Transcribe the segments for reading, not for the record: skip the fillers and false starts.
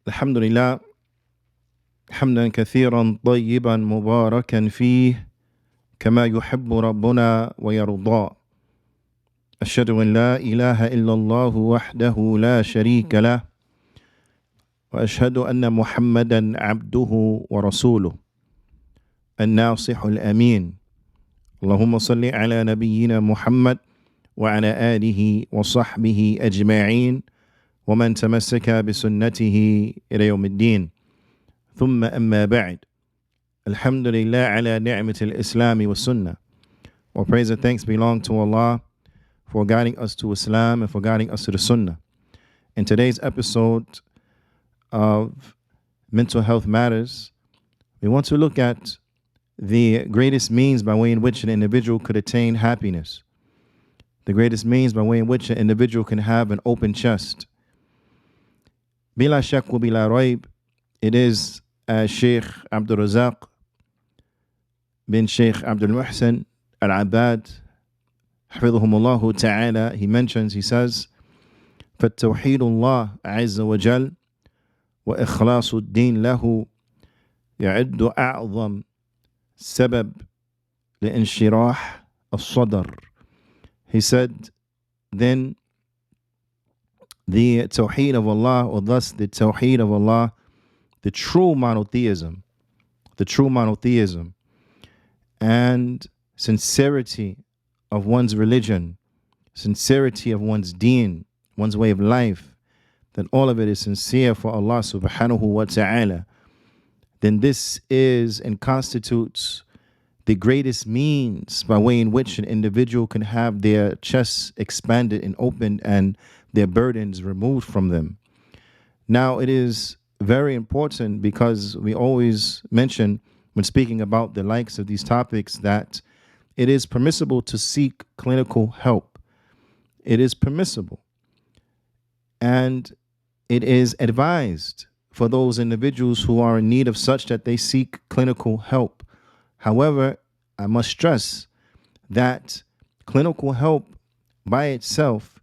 الحمد لله حمدا كثيرا طيبا مباركا فيه كما يحب ربنا ويرضى. أشهد أن لا إله إلا الله وحده لا شريك له وأشهد أن محمدا عبده ورسوله الناصح الأمين. اللهم صل على نبينا محمد وعلى آله وصحبه أجمعين ومن تمسك بسنته إلى يوم الدين. ثم أما بعد. الحمد لله على نعمة الإسلام والسنة. All praise and thanks belong to Allah for guiding us to Islam and for guiding us to the Sunnah. In today's episode of Mental Health Matters, we want to look at the greatest means by way in which an individual could attain happiness. The greatest means by way in which an individual can have an open chest. Bila shak wa bila raib, it is Sheikh Abdul Razak bin Sheikh Abdul Muhsin Al-Abbad, Hafidhahumullahu Ta'ala, he says, فَالتَّوْحِيدُ اللَّهِ عَزَّ وَجَلَّ وَإِخْلَاصُ الدِّينِ لَهُ يَعِدُّ أَعْظَمْ سبب لإنشراح الصدر. He said, then the Tawheed of Allah, or thus the Tawheed of Allah, the true monotheism and sincerity of one's religion, sincerity of one's deen, one's way of life, that all of it is sincere for Allah subhanahu wa ta'ala, then this is and constitutes the greatest means by way in which an individual can have their chests expanded and opened and their burdens removed from them. Now, it is very important because we always mention when speaking about the likes of these topics that it is permissible to seek clinical help. It is permissible. And it is advised for those individuals who are in need of such that they seek clinical help. However, I must stress that clinical help by itself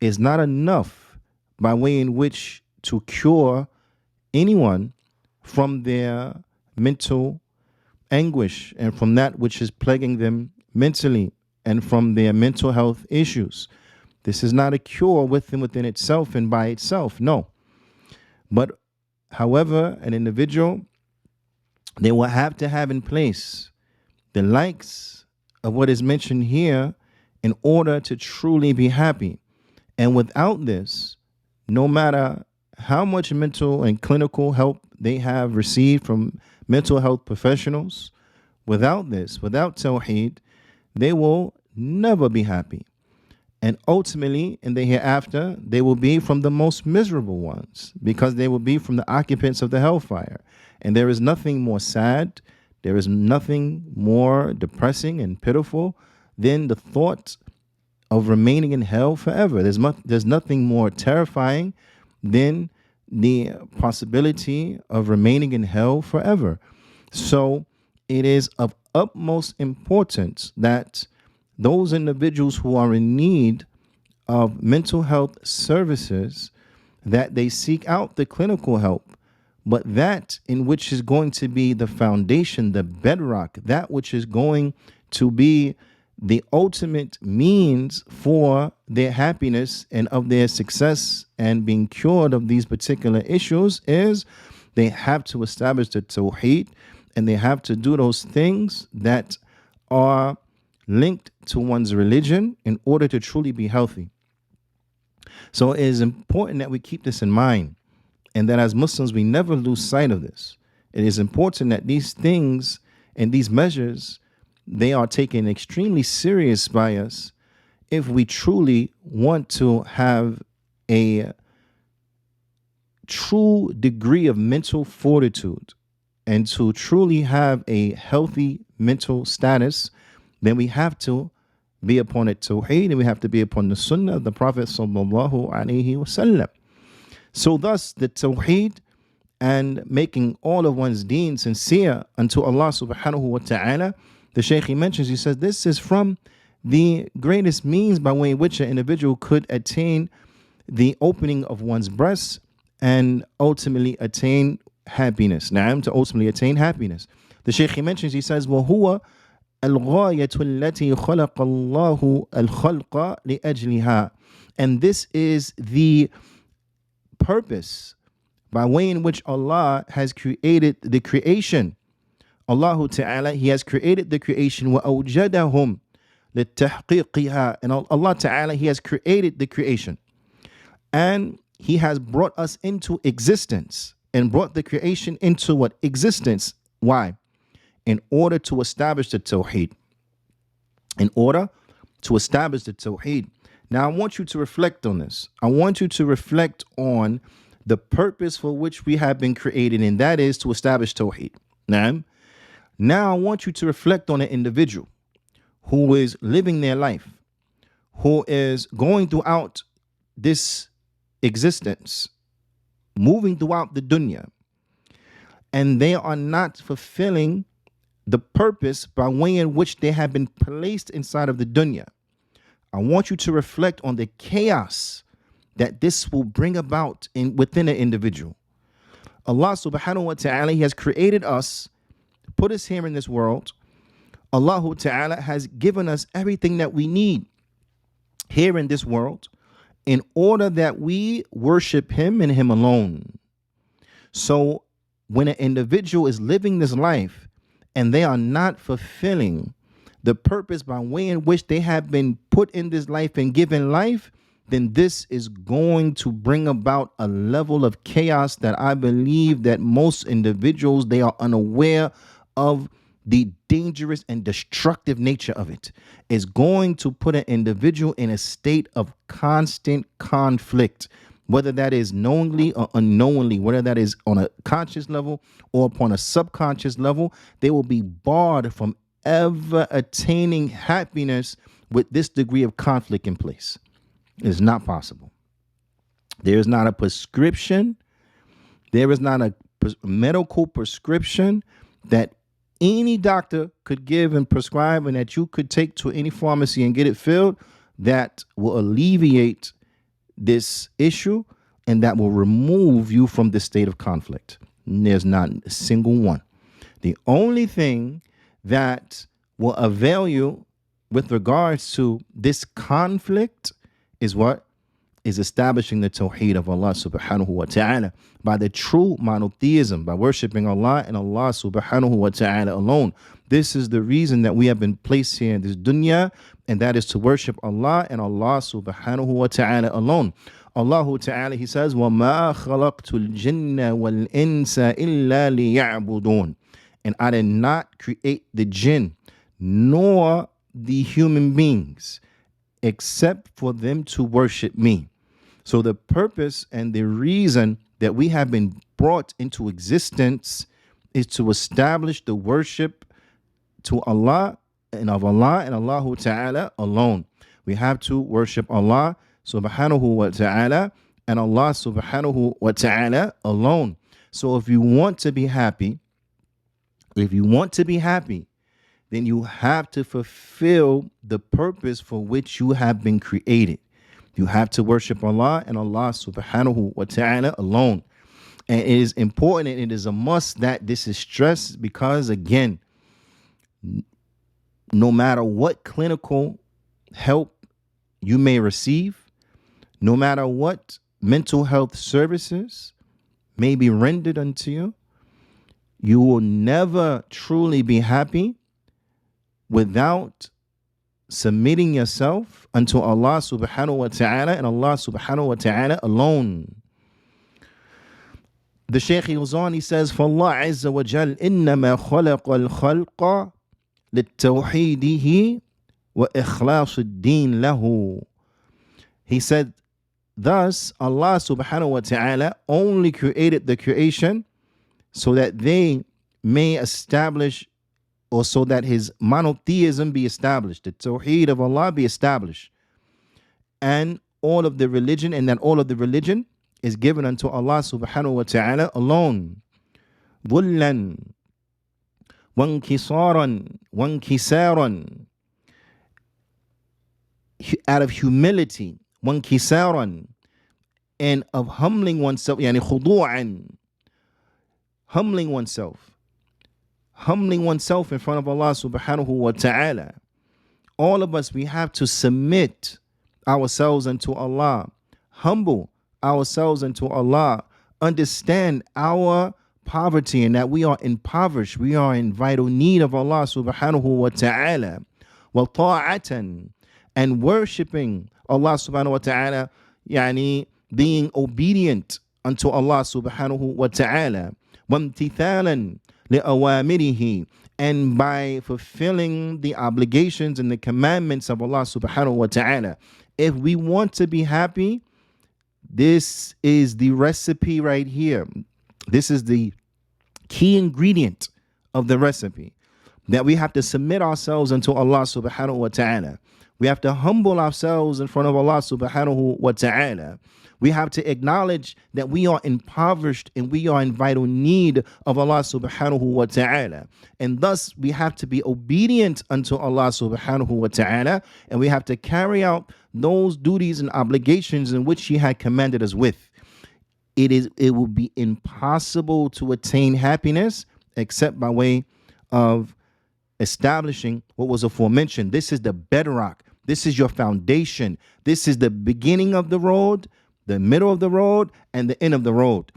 is not enough by way in which to cure anyone from their mental anguish and from that which is plaguing them mentally and from their mental health issues. This is not a cure within itself and by itself, no. But however, an individual, they will have to have in place the likes of what is mentioned here in order to truly be happy. And without this, no matter how much mental and clinical help they have received from mental health professionals, without this, without Tawheed, they will never be happy. And ultimately, in the hereafter, they will be from the most miserable ones because they will be from the occupants of the hellfire. And there is nothing more sad, there is nothing more depressing and pitiful than the thought of remaining in hell forever. There's nothing more terrifying than the possibility of remaining in hell forever. So it is of utmost importance that those individuals who are in need of mental health services, that they seek out the clinical help, but that in which is going to be the foundation, the bedrock, that which is going to be the ultimate means for their happiness and of their success and being cured of these particular issues is they have to establish the Tawheed and they have to do those things that are linked to one's religion in order to truly be healthy. So it is important that we keep this in mind and that as Muslims, we never lose sight of this. It is important that these things and these measures, they are taken extremely serious by us if we truly want to have a true degree of mental fortitude and to truly have a healthy mental status. Then we have to be upon it Tawheed and we have to be upon the Sunnah of the Prophet sallallahu alaihi wasallam. So thus the Tawheed and making all of one's deen sincere unto Allah subhanahu wa ta'ala, the Shaykh he mentions, he says this is from the greatest means by way in which an individual could attain the opening of one's breast and ultimately attain happiness. Naam, to ultimately attain happiness. The Shaykh, he mentions, he says, وَهُوَ الغاية التي خلق الله الخلق لأجلها. And this is the purpose by way in which Allah has created the creation. Allah Ta'ala, He has created the creation. وَأَوْجَدَهُمْ لِتَحْقِيقِهَا. And Allah Ta'ala, He has created the creation. And He has brought us into existence and brought the creation into what? Existence. Why? In order to establish the Tawheed. In order to establish the Tawheed. Now I want you to reflect on this. I want you to reflect on the purpose for which we have been created, and that is to establish Tawheed. Now I want you to reflect on an individual who is living their life, who is going throughout this existence, moving throughout the dunya, and they are not fulfilling the purpose by way in which they have been placed inside of the dunya. I want you to reflect on the chaos that this will bring about within an individual. Allah subhanahu wa ta'ala, He has created us, put us here in this world. Allah ta'ala has given us everything that we need here in this world in order that we worship Him and Him alone. So when an individual is living this life and they are not fulfilling the purpose by way in which they have been put in this life and given life, then this is going to bring about a level of chaos that I believe that most individuals, they are unaware of the dangerous and destructive nature of it. Is going to put an individual in a state of constant conflict, whether that is knowingly or unknowingly, whether that is on a conscious level or upon a subconscious level. They will be barred from ever attaining happiness with this degree of conflict in place. It's not possible. There is not a prescription. There is not a medical prescription that any doctor could give and prescribe and that you could take to any pharmacy and get it filled that will alleviate this issue and that will remove you from this state of conflict. And there's not a single one. The only thing that will avail you with regards to this conflict is what? Is establishing the Tawheed of Allah subhanahu wa ta'ala by the true monotheism, by worshiping Allah and Allah subhanahu wa ta'ala alone. This is the reason that we have been placed here in this dunya, and that is to worship Allah and Allah subhanahu wa ta'ala alone. Allah ta'ala, He says, وَمَا خَلَقْتُ الْجِنَّ وَالْإِنسَ إِلَّا لِيَعْبُدُونَ. And I did not create the jinn nor the human beings except for them to worship me. So the purpose and the reason that we have been brought into existence is to establish the worship to Allah and of Allah and Allah Ta'ala alone. We have to worship Allah subhanahu wa ta'ala and Allah subhanahu wa ta'ala alone. So if you want to be happy, then you have to fulfill the purpose for which you have been created. You have to worship Allah and Allah subhanahu wa ta'ala alone. And it is important and it is a must that this is stressed because, again, no matter what clinical help you may receive, no matter what mental health services may be rendered unto you, you will never truly be happy without submitting yourself unto Allah subhanahu wa ta'ala and Allah subhanahu wa ta'ala alone. The Shaykh goes on, he says, فَاللَّهُ عَزَّ وَجَلَّ إِنَّمَا خَلَقَ الْخَلْقَ لِلتَّوْحِيدِهِ وَإِخْلَاصِ الدِّينِ لَهُ. He said, thus Allah subhanahu wa ta'ala only created the creation so that they may establish, or so that His monotheism be established, the Tawheed of Allah be established, and all of the religion, and that all of the religion is given unto Allah subhanahu wa ta'ala alone. ظُلًّا وَانْكِسَارًا, out of humility, وَانْكِسَارًا, and of humbling oneself, yani khudu'an, humbling oneself in front of Allah subhanahu wa ta'ala. All of us, we have to submit ourselves unto Allah, humble ourselves unto Allah, understand our poverty and that we are impoverished, we are in vital need of Allah subhanahu wa ta'ala. Wa ta'atan, and worshiping Allah subhanahu wa ta'ala, yani being obedient unto Allah subhanahu wa ta'ala. Wamtithalan li'awamirihi, and by fulfilling the obligations and the commandments of Allah subhanahu wa ta'ala. If we want to be happy, this is the recipe right here. This is the key ingredient of the recipe, that we have to submit ourselves unto Allah subhanahu wa ta'ala. We have to humble ourselves in front of Allah subhanahu wa ta'ala. We have to acknowledge that we are impoverished and we are in vital need of Allah subhanahu wa ta'ala. And thus we have to be obedient unto Allah subhanahu wa ta'ala, and we have to carry out those duties and obligations in which He had commanded us with. It will be impossible to attain happiness except by way of establishing what was aforementioned. This is the bedrock. This is your foundation. This is the beginning of the road, the middle of the road, and the end of the road.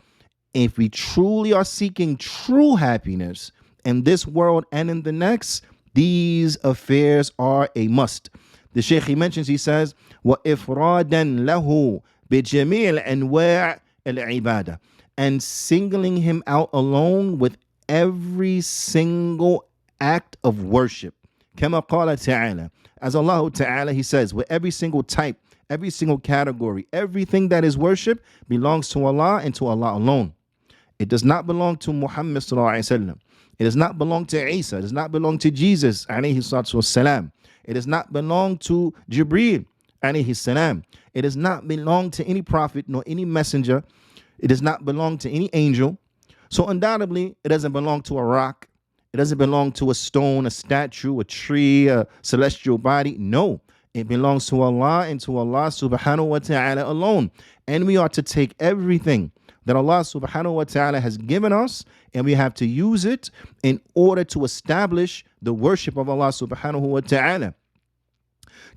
If we truly are seeking true happiness in this world and in the next, these affairs are a must. The Shaykh, he mentions, he says, وَإِفْرَادًا لَهُ بِجَمِيعِ الْأَنْوَاعِ الْعِبَادَةِ, and singling Him out alone with every single act of worship. كما قال تعالى, as Allah Ta'ala, He says, with every single type, every single category, everything that is worship belongs to Allah and to Allah alone. It does not belong to Muhammad sallallahu alaihi wasallam. It does not belong to Isa. It does not belong to Jesus alayhi salatu wassalam. It does not belong to Jibreel alayhi salam. It does not belong to any prophet nor any messenger. It does not belong to any angel. So undoubtedly, it doesn't belong to a rock. It doesn't belong to a stone, a statue, a tree, a celestial body. No, it belongs to Allah and to Allah subhanahu wa ta'ala alone. And we are to take everything that Allah subhanahu wa ta'ala has given us, and we have to use it in order to establish the worship of Allah subhanahu wa ta'ala.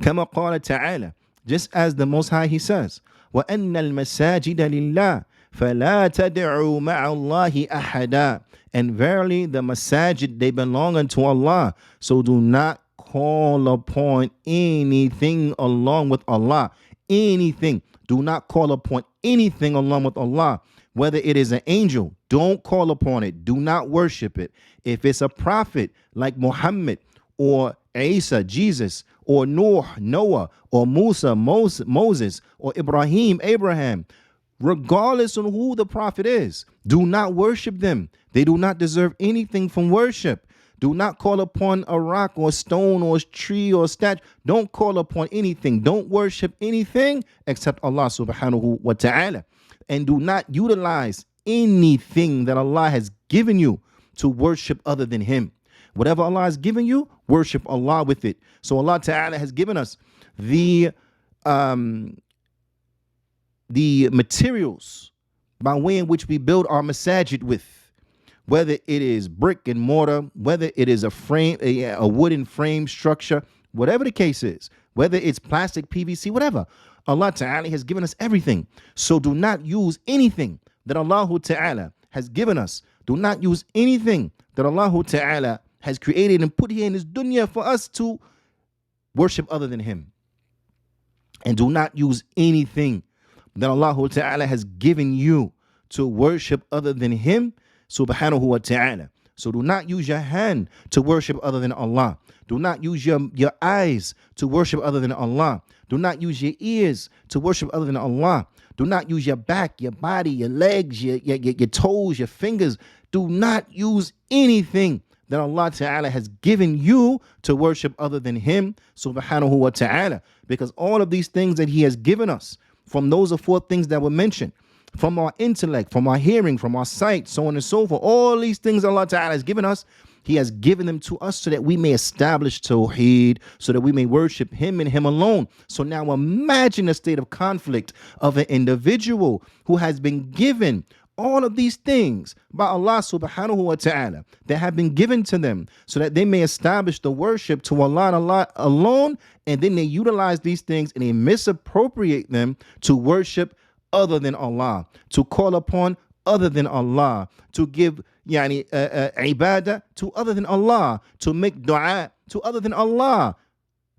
Kama qala ta'ala, just as the Most High, He says, وَأَنَّ الْمَسَاجِدَ لِلَّهِ فَلَا تَدْعُوا مَعَ اللَّهِ أَحَدًا. And verily the masajid, they belong unto Allah, so do not call upon anything along with Allah. Anything. Do not call upon anything along with Allah. Whether it is an angel, don't call upon it. Do not worship it. If it's a prophet like Muhammad or Isa, Jesus, or Noah, or Musa, Moses, or Ibrahim, Abraham, regardless of who the prophet is, do not worship them. They do not deserve anything from worship. Do not call upon a rock or a stone or a tree or a statue. Don't call upon anything. Don't worship anything except Allah subhanahu wa ta'ala. And do not utilize anything that Allah has given you to worship other than Him. Whatever Allah has given you, worship Allah with it. So Allah Ta'ala has given us the materials by way in which we build our masajid with. Whether it is brick and mortar, whether it is a wooden frame structure, whatever the case is, whether it's plastic, PVC, whatever, Allah Ta'ala has given us everything. So do not use anything that Allah Ta'ala has given us. Do not use anything that Allah Ta'ala has created and put here in this dunya for us to worship other than Him. And do not use anything that Allah Ta'ala has given you to worship other than Him subhanahu wa ta'ala. So do not use your hand to worship other than Allah. Do not use your eyes to worship other than Allah. Do not use your ears to worship other than Allah. Do not use your back, your body, your legs, your toes, your fingers. Do not use anything that Allah Ta'ala has given you to worship other than Him subhanahu wa ta'ala. Because all of these things that He has given us, from those are 4 things that were mentioned, from our intellect, from our hearing, from our sight, so on and so forth, all these things Allah Ta'ala has given us, He has given them to us so that we may establish Tawheed, so that we may worship Him and Him alone. So now imagine a state of conflict of an individual who has been given all of these things by Allah subhanahu wa ta'ala that have been given to them so that they may establish the worship to Allah and Allah alone, and then they utilize these things and they misappropriate them to worship other than Allah, to call upon other than Allah, to give ibadah to other than Allah, to make dua to other than Allah.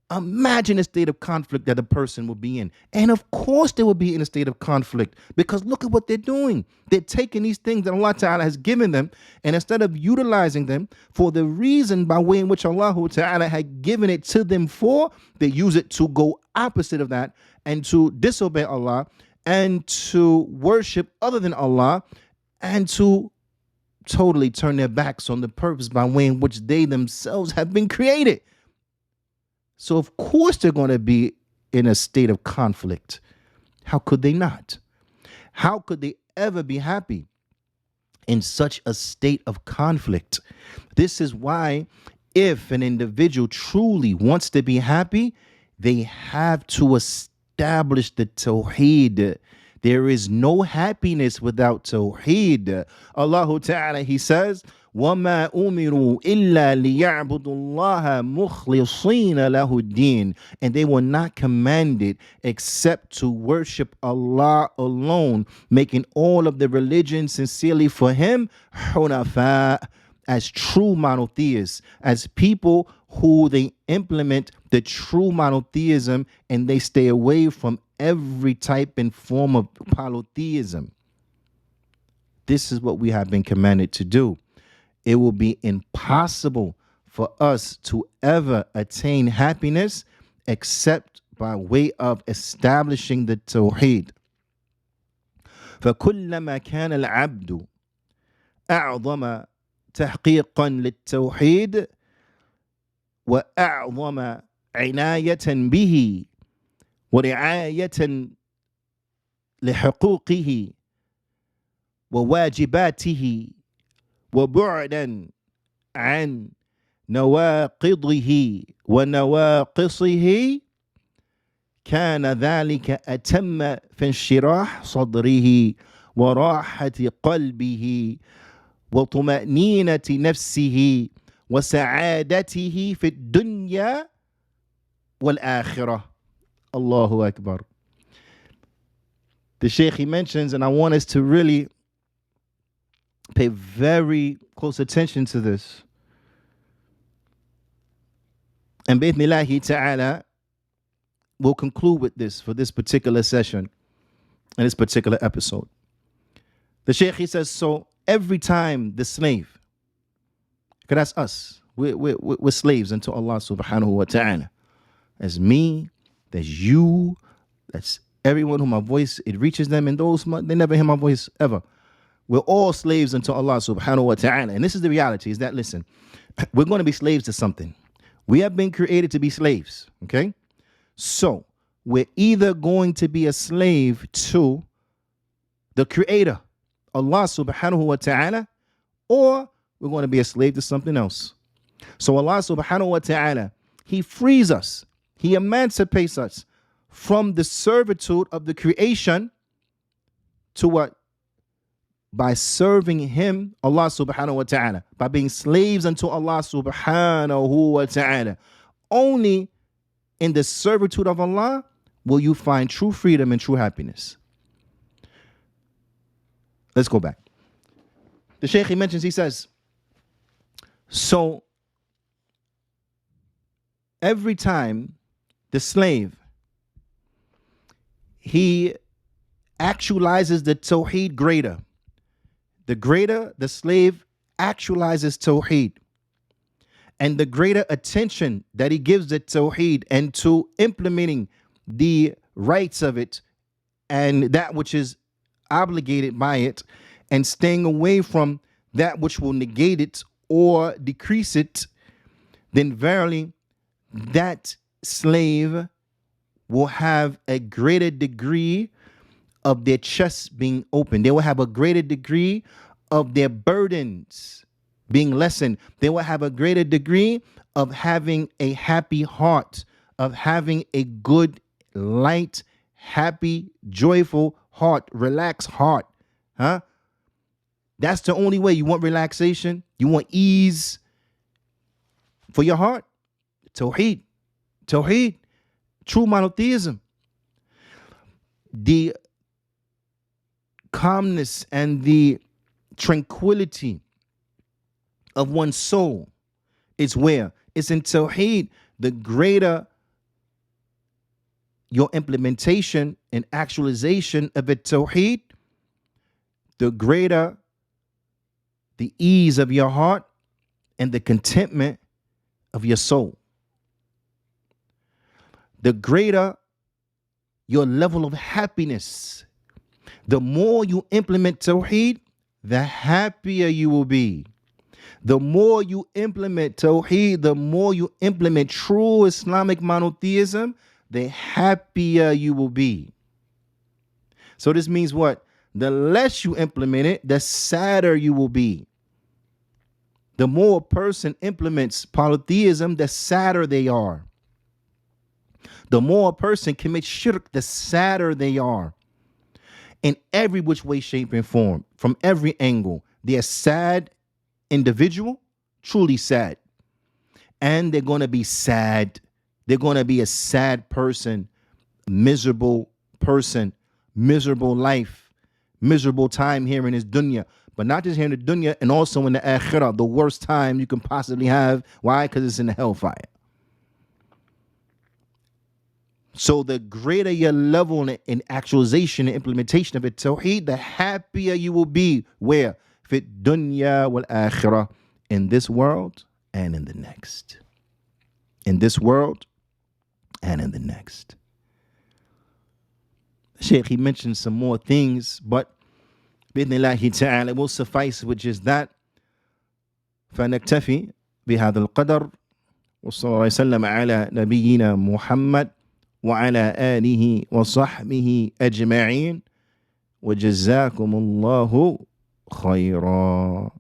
Imagine a state of conflict that a person will be in. And of course they will be in a state of conflict, because look at what they're doing. They're taking these things that Allah Ta'ala has given them, and instead of utilizing them for the reason by way in which Allah Ta'ala had given it to them for, they use it to go opposite of that and to disobey Allah and to worship other than Allah and to totally turn their backs on the purpose by way in which they themselves have been created. So of course they're going to be in a state of conflict. How could they not? How could they ever be happy in such a state of conflict? This is why if an individual truly wants to be happy, they have to establish the Tawheed. There is no happiness without Tawheed. Allah Ta'ala, He says, وَمَا أُمِرُوا إِلَّا لِيَعْبُدُوا اللَّهَ مُخْلِصِينَ لَهُ الدِّينَ. And they were not commanded except to worship Allah alone, making all of the religion sincerely for Him, حُنَفَاء, as true monotheists, as people who they implement the true monotheism and they stay away from every type and form of polytheism. This is what we have been commanded to do. It will be impossible for us to ever attain happiness except by way of establishing the Tawheed. فَكُلَّمَا كَانَ الْعَبْدُ أَعْظَمَ تحقيقا للتوحيد وأعظم عناية به ورعاية لحقوقه وواجباته وبعدا عن نواقضه ونواقصه كان ذلك أتم في انشراح صدره وراحة قلبه وطمأنينة نفسه وسعادته في الدنيا والآخرة. Allahu Akbar. The Shaykh, he mentions, and I want us to really pay very close attention to this. And bi'idhnillahi ta'ala, we'll conclude with this for this particular session and this particular episode. The Shaykh, he says, so every time the slave, because that's us, we're slaves unto Allah subhanahu wa ta'ala. That's me, that's you, that's everyone who my voice, it reaches them, and those, they never hear my voice ever. We're all slaves unto Allah subhanahu wa ta'ala. And this is the reality, is that, listen, we're going to be slaves to something. We have been created to be slaves, okay? So we're either going to be a slave to the Creator, Allah subhanahu wa ta'ala, or we're going to be a slave to something else. So Allah subhanahu wa ta'ala, He frees us, He emancipates us from the servitude of the creation to what? By serving Him, Allah subhanahu wa ta'ala, by being slaves unto Allah subhanahu wa ta'ala. Only in the servitude of Allah will you find true freedom and true happiness. Let's go back. The Shaykh, he mentions, he says, so every time the slave, he actualizes the Tawheed greater, the greater the slave actualizes Tawheed, and the greater attention that he gives the Tawheed and to implementing the rights of it and that which is obligated by it, and staying away from that which will negate it or decrease it, then verily that slave will have a greater degree of their chests being open. They will have a greater degree of their burdens being lessened. They will have a greater degree of having a happy heart, of having a good, light, happy, joyful heart, relaxed heart. Huh? That's the only way. You want relaxation? You want ease for your heart? Tawheed. Tawheed. True monotheism. The calmness and the tranquility of one's soul is where? It's in Tawheed. The greater your implementation and actualization of it, Tawheed, the greater the ease of your heart and the contentment of your soul. The greater your level of happiness. The more you implement Tawheed, the happier you will be. The more you implement Tawheed, the more you implement true Islamic monotheism, the happier you will be. So this means what? The less you implement it, the sadder you will be. The more a person implements polytheism, the sadder they are. The more a person commits shirk, the sadder they are. In every which way, shape, and form, from every angle, they're a sad individual, truly sad. And they're going to be sad. They're going to be a sad person, miserable life, miserable time here in this dunya. But not just here in the dunya, and also in the akhirah, the worst time you can possibly have. Why? Because it's in the hellfire. So the greater your level in actualization and implementation of it, Tawheed, the happier you will be. Where? Fit dunya wal akhirah, in this world and in the next. In this world and in the next. Sheikh, he mentioned some more things, but بإذن ta'ala, it will suffice with just that. فنكتفي بهذا القدر وصلى الله وسلم على نبينا محمد وعلى آله وصحبه أجمعين وجزاكم الله خيرا.